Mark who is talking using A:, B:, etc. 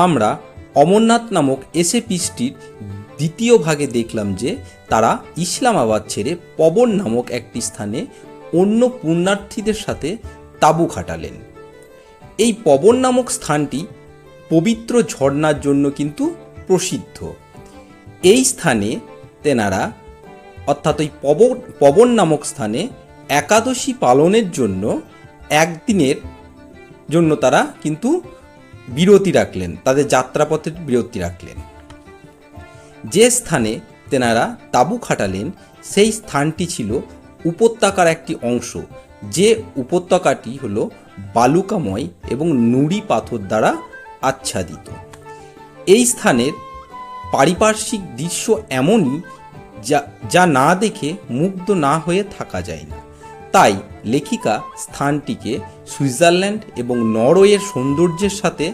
A: আমরা অমরনাথ নামক এসে পিসটির দ্বিতীয় ভাগে দেখলাম যে তারা ইসলামাবাদ ছেড়ে পবন নামক একটি স্থানে অন্য পুণ্যার্থীদের সাথে তাঁবু খাটালেন। এই পবন নামক স্থানটি পবিত্র ঝর্ণার জন্য কিন্তু প্রসিদ্ধ। এই স্থানে তেনারা অর্থাৎ ওই পবন নামক স্থানে একাদশী পালনের জন্য একদিনের জন্য তারা কিন্তু বিরতি রাখলেন, তাদের যাত্রাপথের বিরতি রাখলেন। যে স্থানে তেনারা তাঁবু খাটালেন সেই স্থানটি ছিল উপত্যকার একটি অংশ, যে উপত্যকাটি হলো বালুকাময় এবং নুড়ি পাথর দ্বারা আচ্ছাদিত। এই স্থানের পারিপার্শ্বিক দৃশ্য এমনই যা না দেখে মুগ্ধ না হয়ে থাকা যায় না। তাই লেখিকা স্থানটিকে সুইজারল্যান্ড এবং নরওয়ের সৌন্দর্যের সাথে